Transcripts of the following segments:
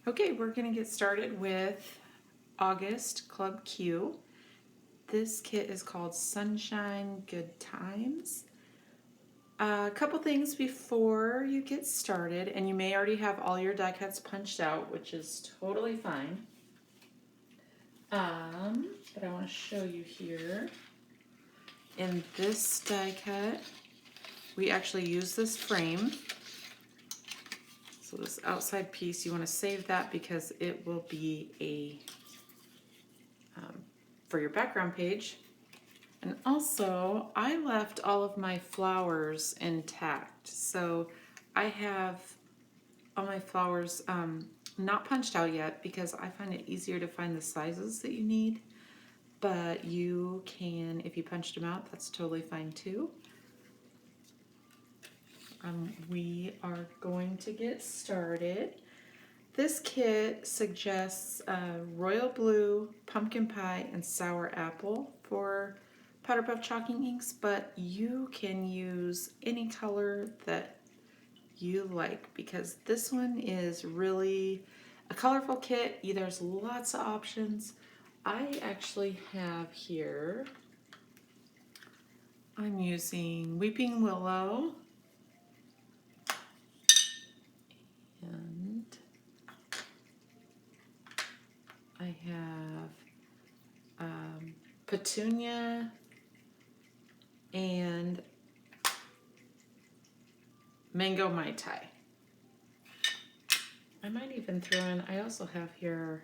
Okay, we're going to get started with August Club Q. This kit is called Sunshine Good Times. A couple things before you get started, and you may already have all your die cuts punched out, which is totally fine. But I want to show you here. In this die cut, we actually use this frame. So this outside piece, you want to save that because it will be a for your background page. And also, I left all of my flowers intact. So I have all my flowers not punched out yet because I find it easier to find the sizes that you need. But you can, if you punched them out, that's totally fine too. We are going to get started. This kit suggests royal blue, pumpkin pie, and sour apple for Powder Puff chalking inks, but you can use any color that you like because this one is really a colorful kit. There's lots of options. I actually have here, I'm using Weeping Willow and I have Petunia and Mango Mai Tai. I might even throw in, I also have here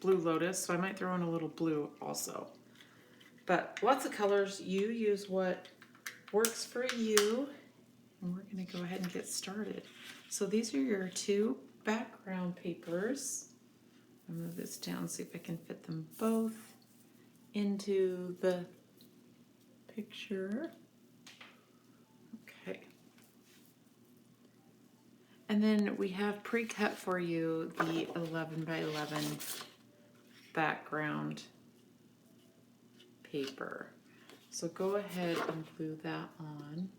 Blue Lotus, so I might throw in a little blue also. But lots of colors, you use what works for you. And we're gonna go ahead and get started. So these are your two background papers. I'll move this down, see if I can fit them both into the picture. Okay. And then we have pre-cut for you the 11 by 11 background paper. So go ahead and glue that on.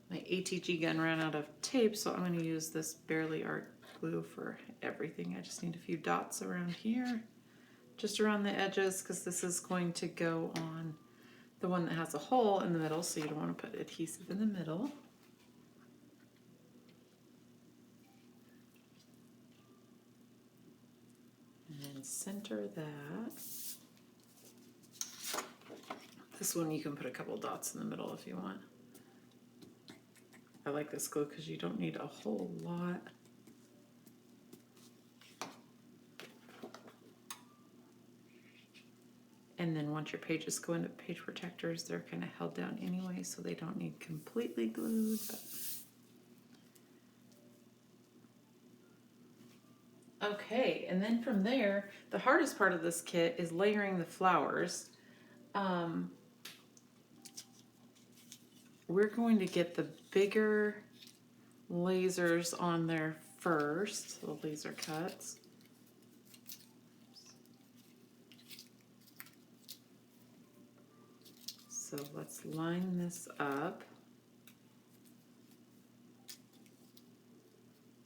My ATG gun ran out of tape, so I'm going to use this Barely Art glue for everything. I just need a few dots around here, just around the edges, because this is going to go on the one that has a hole in the middle, so you don't want to put adhesive in the middle. And then center that. This one you can put a couple dots in the middle if you want. I like this glue because you don't need a whole lot. And then once your pages go into page protectors, they're kind of held down anyway, so they don't need completely glued. Okay, and then from there, the hardest part of this kit is layering the flowers. We're going to get the bigger lasers on there first, the laser cuts. So let's line this up.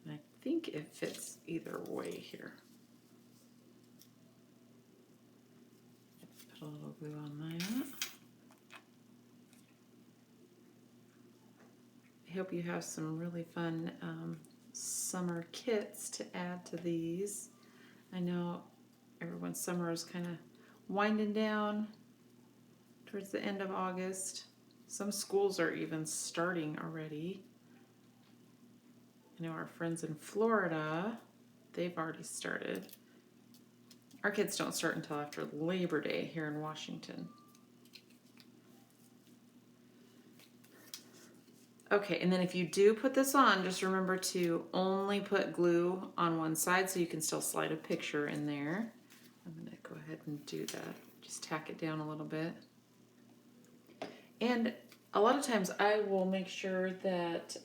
And I think it fits either way here. Put a little glue on that. I hope you have some really fun summer kits to add to these. I know everyone's summer is kind of winding down towards the end of August. Some schools are even starting already. I know our friends in Florida, they've already started. Our kids don't start until after Labor Day here in Washington. Okay, and then if you do put this on, just remember to only put glue on one side so you can still slide a picture in there. I'm gonna go ahead and do that. Just tack it down a little bit. And a lot of times I will make sure that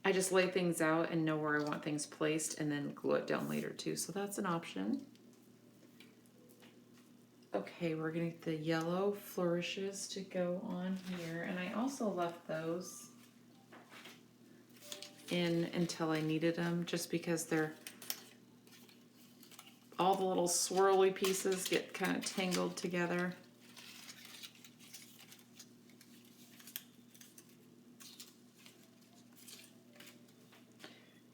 I just lay things out and know where I want things placed and then glue it down later too. So that's an option. Okay, we're gonna get the yellow flourishes to go on here. And I also left those in until I needed them, just because they're all the little swirly pieces get kind of tangled together.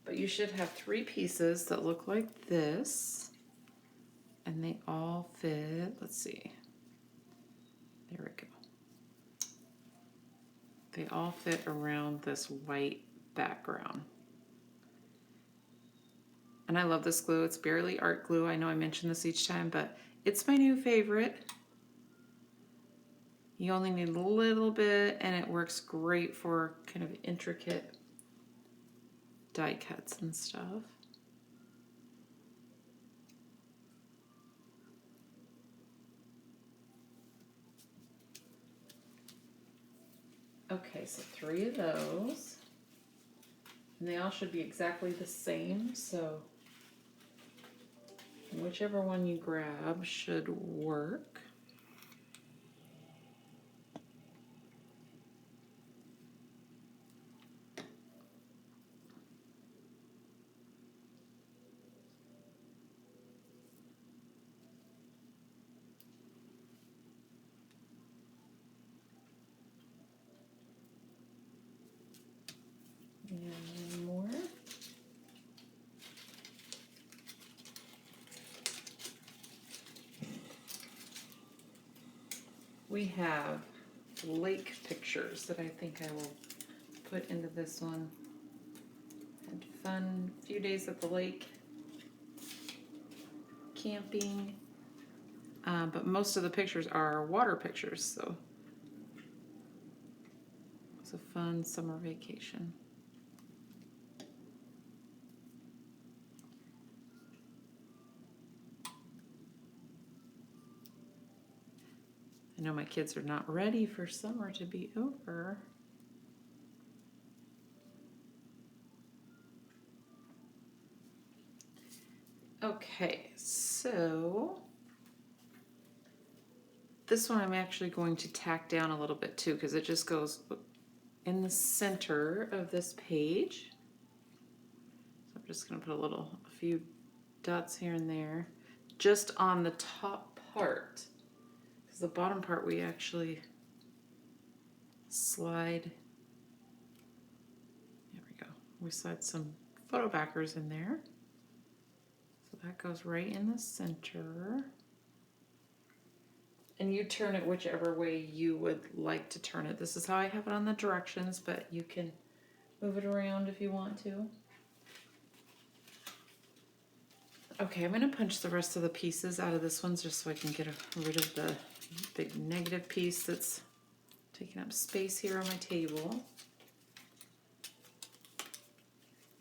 But you should have 3 pieces that look like this, and they all fit. Let's see. There we go. They all fit around this white background. And I love this glue. It's Barely Art glue. I know I mention this each time, but it's my new favorite. You only need a little bit, and it works great for kind of intricate die cuts and stuff. Okay, so 3 of those. And they all should be exactly the same, so whichever one you grab should work. And more. We have lake pictures that I think I will put into this one. Had fun few days at the lake, camping, but most of the pictures are water pictures, so it was a fun summer vacation. I know my kids are not ready for summer to be over. Okay, so this one I'm actually going to tack down a little bit too, because it just goes in the center of this page. So I'm just going to put a few dots here and there, just on the top part. The bottom part we actually slide, there we go, we slide some photo backers in there. So that goes right in the center. And you turn it whichever way you would like to turn it. This is how I have it on the directions, but you can move it around if you want to. Okay, I'm going to punch the rest of the pieces out of this one just so I can get rid of the big negative piece that's taking up space here on my table.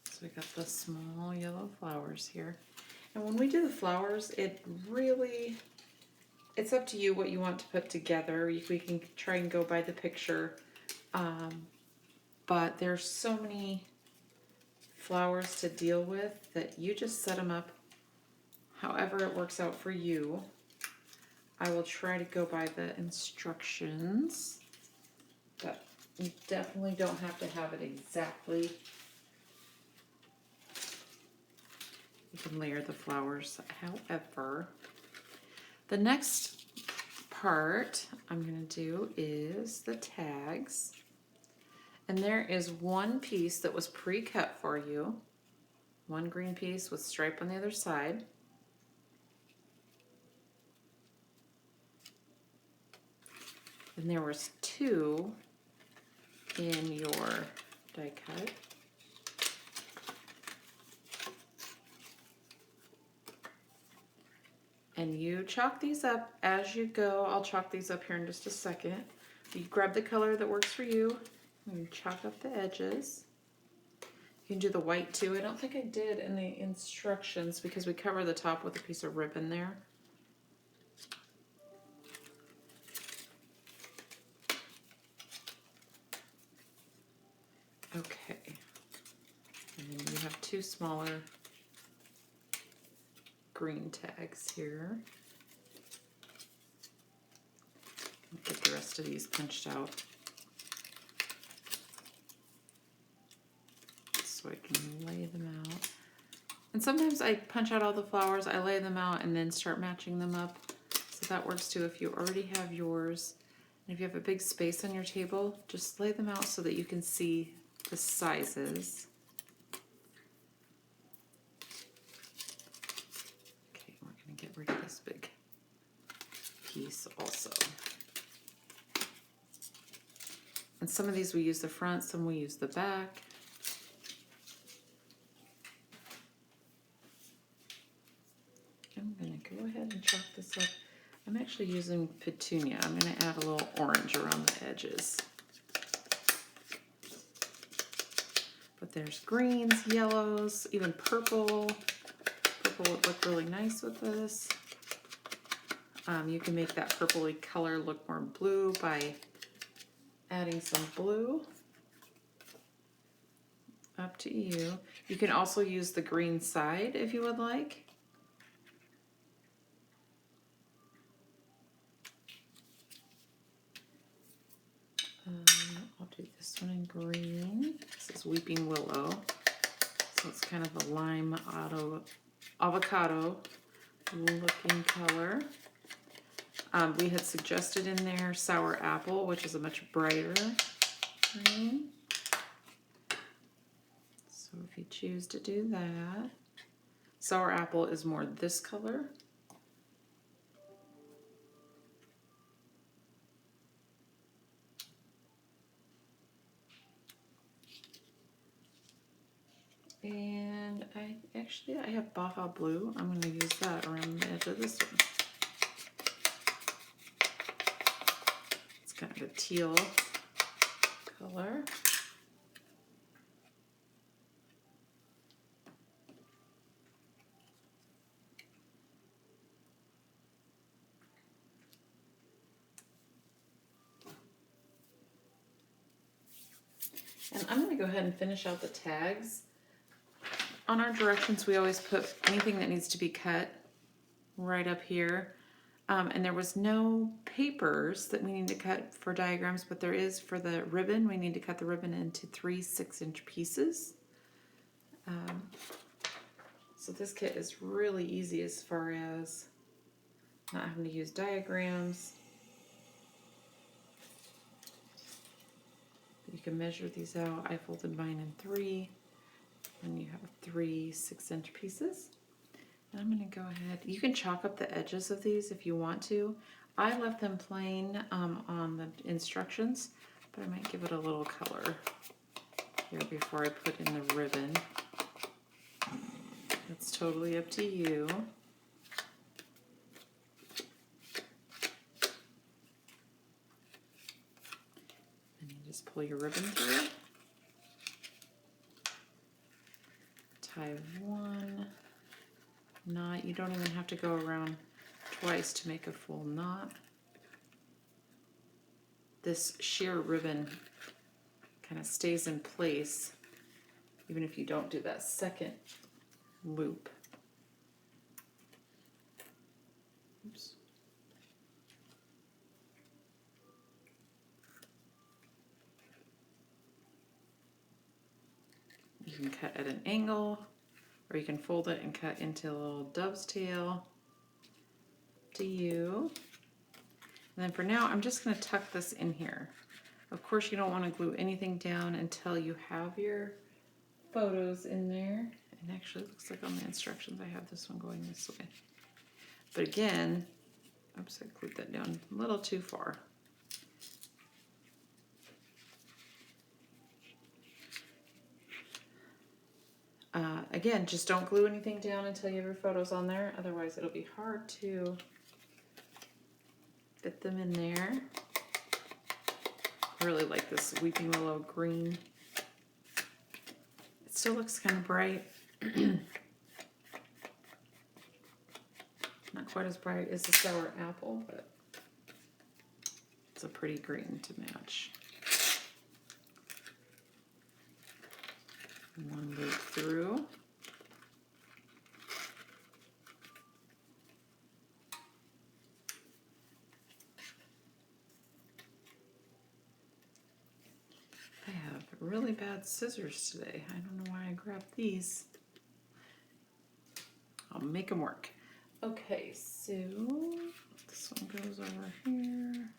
So we got the small yellow flowers here. And when we do the flowers, it's up to you what you want to put together. We can try and go by the picture, but there's so many flowers to deal with that you just set them up however it works out for you. I will try to go by the instructions, but you definitely don't have to have it exactly. You can layer the flowers however. The next part I'm going to do is the tags. And there is one piece that was pre-cut for you. One green piece with stripe on the other side. And there was 2 in your die cut. And you chalk these up as you go. I'll chalk these up here in just a second. You grab the color that works for you and chalk up the edges. You can do the white too. I don't think I did in the instructions because we cover the top with a piece of ribbon there. Okay, and then you have 2 smaller green tags here. I'll get the rest of these punched out so so I can lay them out. And sometimes I punch out all the flowers, I lay them out, and then start matching them up. So that works too if you already have yours. And if you have a big space on your table, just lay them out so that you can see the sizes. Okay, we're going to get rid of this big piece also. And some of these we use the front, some we use the back. I'm going to go ahead and chalk this up. I'm actually using petunia. I'm going to add a little orange around the edges. But there's greens, yellows, even purple. Purple would look really nice with this. You can make that purpley color look more blue by adding some blue. Up to you. You can also use the green side if you would like. I'll do this one in green. This is Weeping Willow. So it's kind of a lime avocado looking color. We had suggested in there Sour Apple, which is a much brighter green. So if you choose to do that. Sour Apple is more this color. And I have Baja Blue. I'm going to use that around the edge of this one. It's kind of a teal color. And I'm going to go ahead and finish out the tags. On our directions, we always put anything that needs to be cut right up here. And there was no papers that we need to cut for diagrams, but there is for the ribbon. We need to cut the ribbon into 3 6-inch pieces. So this kit is really easy as far as not having to use diagrams. You can measure these out. I folded mine in 3. And you have 3 6-inch pieces. And I'm going to go ahead. You can chalk up the edges of these if you want to. I left them plain on the instructions, but I might give it a little color here before I put in the ribbon. It's totally up to you. And you just pull your ribbon through. Tie one knot. You don't even have to go around twice to make a full knot. This sheer ribbon kind of stays in place even if you don't do that second loop. Oops. You can cut at an angle, or you can fold it and cut into a little dove's tail. Up to you. And then for now, I'm just going to tuck this in here. Of course, you don't want to glue anything down until you have your photos in there. And actually, it looks like on the instructions, I have this one going this way. But again, oops, I glued that down a little too far. Again, just don't glue anything down until you have your photos on there. Otherwise, it'll be hard to fit them in there. I really like this Weeping Willow green. It still looks kind of bright. Not quite as bright as the Sour Apple, but it's a pretty green to match. One loop through. I have really bad scissors today. I don't know why I grab these. I'll make them work. Okay, so this one goes over here.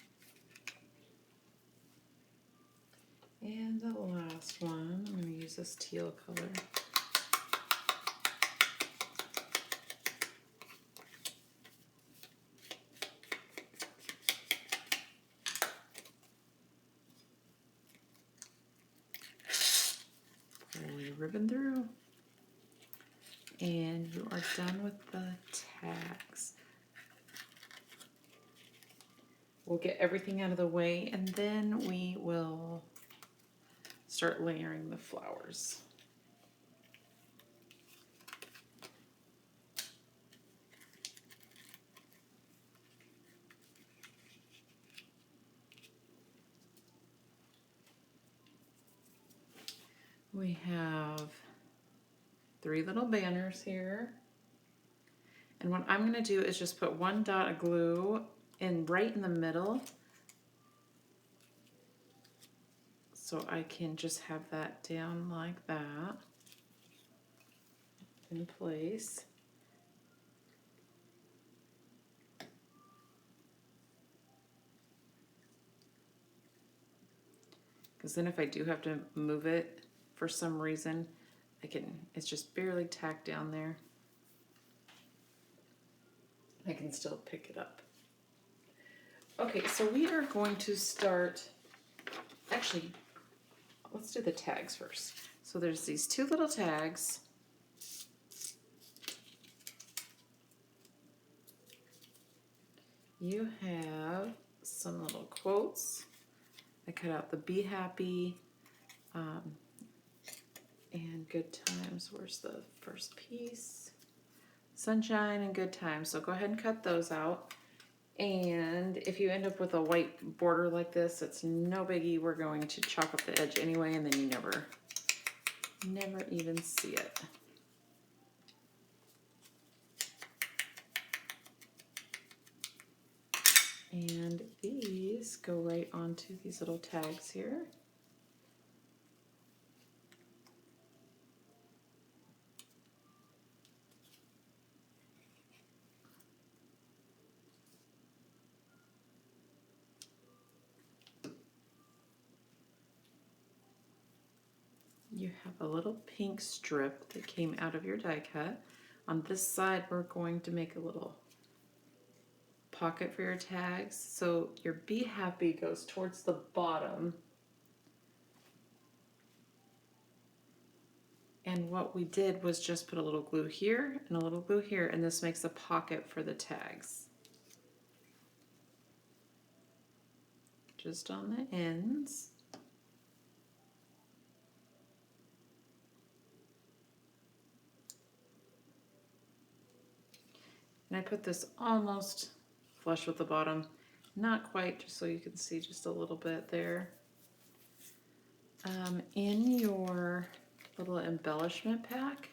And the last one, I'm going to use this teal color. Pull your ribbon through. And you are done with the tags. We'll get everything out of the way and then we will start layering the flowers. We have 3 little banners here. And what I'm going to do is just put 1 dot of glue in right in the middle so I can just have that down like that in place. Because then if I do have to move it for some reason, it's just barely tacked down there. I can still pick it up. Okay, so we are going to start, actually, let's do the tags first. So there's these 2 little tags. You have some little quotes. I cut out the be happy and good times. Where's the first piece? Sunshine and good times. So go ahead and cut those out. And if you end up with a white border like this, it's no biggie. We're going to chalk up the edge anyway, and then you never even see it. And these go right onto these little tags here. You have a little pink strip that came out of your die cut. On this side, we're going to make a little pocket for your tags. So your be happy goes towards the bottom. And what we did was just put a little glue here and a little glue here, and this makes a pocket for the tags. Just on the ends. And I put this almost flush with the bottom. Not quite, just so you can see just a little bit there. In your little embellishment pack,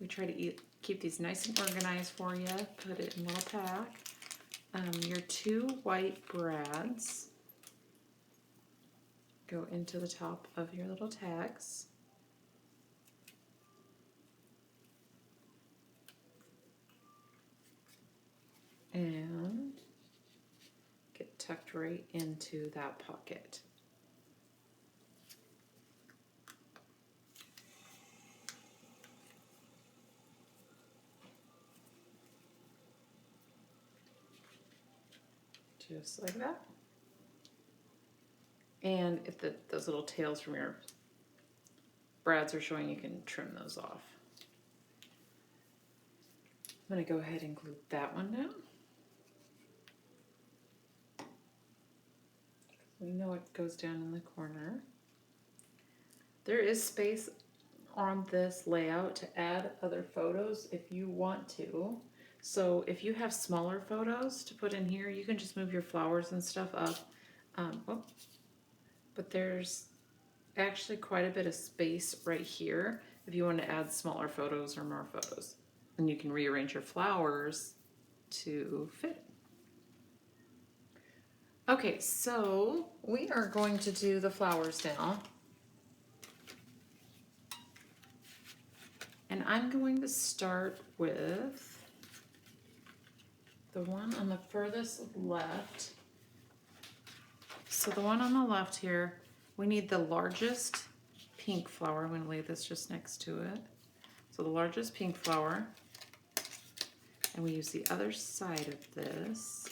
we try to keep these nice and organized for you. Put it in a little pack. Your 2 white brads go into the top of your little tags. And get tucked right into that pocket. Just like that. And if those little tails from your brads are showing, you can trim those off. I'm going to go ahead and glue that one down. We know it goes down in the corner. There is space on this layout to add other photos if you want to. So if you have smaller photos to put in here, you can just move your flowers and stuff up. But there's actually quite a bit of space right here if you want to add smaller photos or more photos. And you can rearrange your flowers to fit. Okay, so we are going to do the flowers now. And I'm going to start with the one on the furthest left. So the one on the left here, we need the largest pink flower. I'm going to lay this just next to it. So the largest pink flower. And we use the other side of this.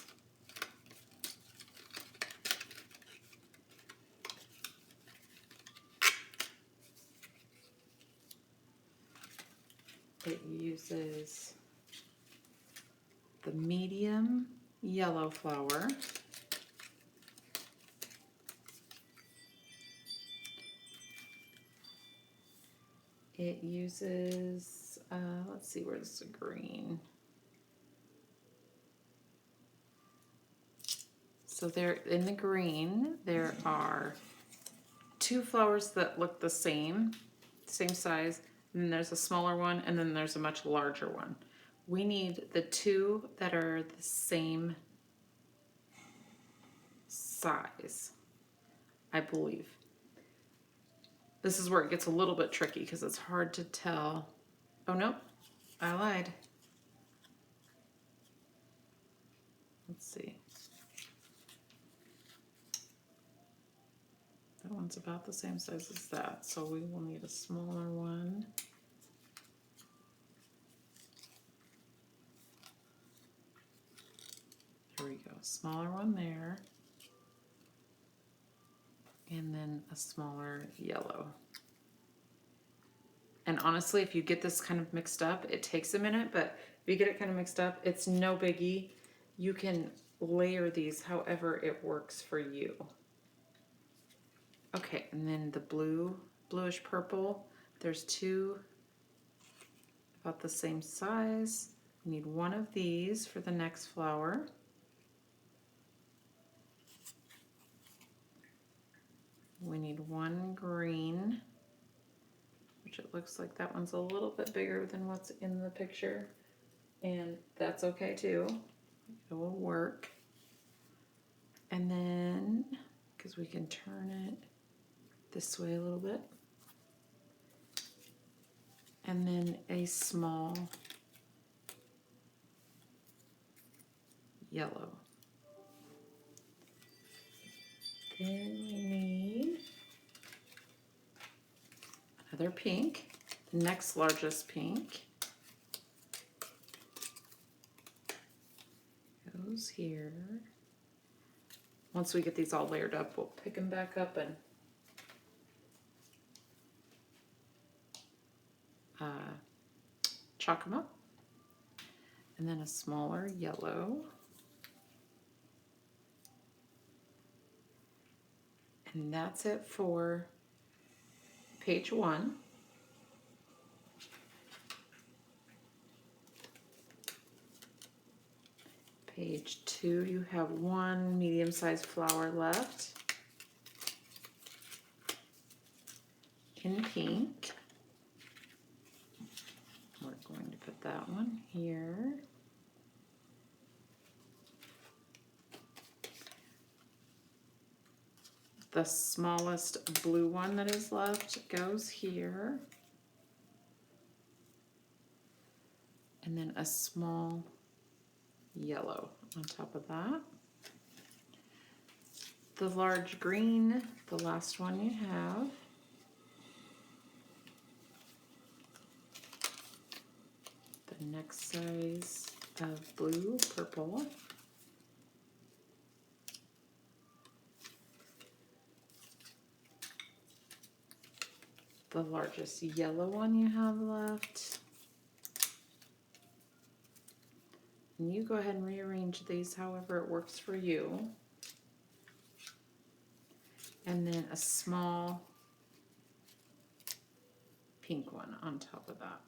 It uses the medium yellow flower. It uses, let's see, where's the green? So there, in the green, there are 2 flowers that look the same size, and then there's a smaller one, and then there's a much larger one. We need the 2 that are the same size, I believe. This is where it gets a little bit tricky because it's hard to tell. Oh no, I lied. Let's see. That one's about the same size as that, so we will need a smaller one. Here we go, smaller one there. And then a smaller yellow. And honestly, if you get this kind of mixed up, it takes a minute, but if you get it kind of mixed up, it's no biggie. You can layer these however it works for you. Okay, and then the bluish purple, there's 2 about the same size. We need 1 of these for the next flower. We need 1 green, which it looks like that one's a little bit bigger than what's in the picture, and that's okay too. It will work. And then, because we can turn it this way a little bit, and then a small yellow. Then we need another pink, the next largest pink goes here. Once we get these all layered up, we'll pick them back up and chalk them up. And then a smaller yellow. And that's it for page 1. Page 2, you have 1 medium-sized flower left in pink. We're going to put that one here. The smallest blue one that is left goes here. And then a small yellow on top of that. The large green, the last one you have. The next size of blue, purple. The largest yellow one you have left. And you go ahead and rearrange these however it works for you. And then a small pink one on top of that.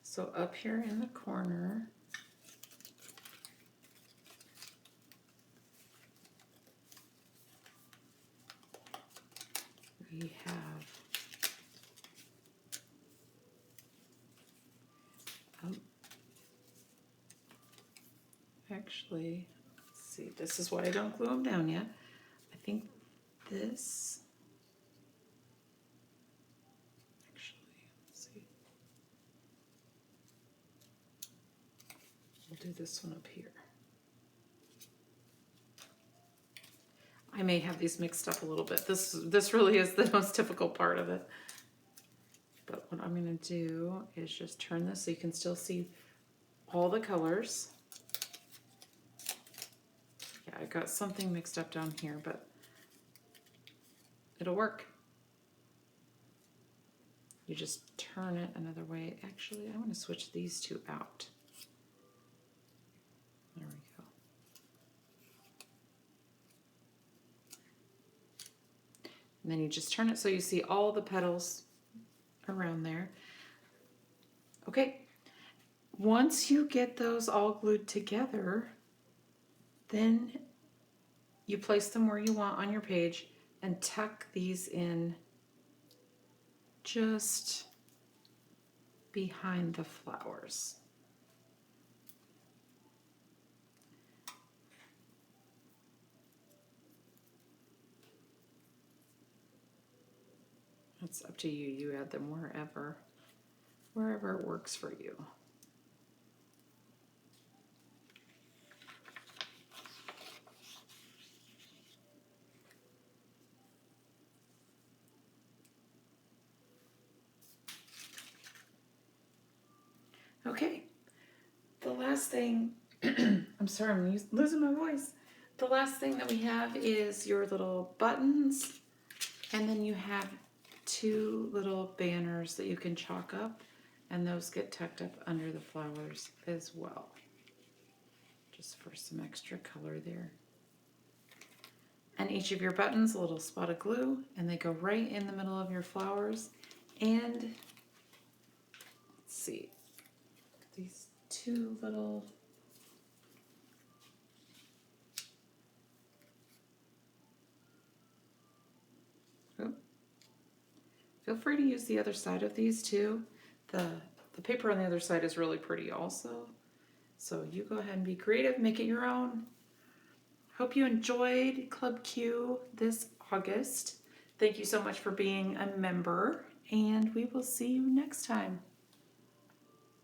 So up here in the corner, we have actually, let's see, this is why I don't glue them down yet. I think this do this one up here. I may have these mixed up a little bit. This really is the most difficult part of it. But what I'm going to do is just turn this so you can still see all the colors. Yeah, I got something mixed up down here, but it'll work. You just turn it another way. Actually, I want to switch these two out. There we go. And then you just turn it so you see all the petals around there. Okay, once you get those all glued together, then you place them where you want on your page and tuck these in just behind the flowers. It's up to you. You add them wherever it works for you. Okay, the last thing, I'm sorry, I'm losing my voice. The last thing that we have is your little buttons, and then you have two little banners that you can chalk up, and those get tucked up under the flowers as well, just for some extra color there. And each of your buttons, a little spot of glue, and they go right in the middle of your flowers. And let's see, these two little feel free to use the other side of these too. The paper on the other side is really pretty also. So you go ahead and be creative, make it your own. Hope you enjoyed Club Q this August. Thank you so much for being a member, and we will see you next time.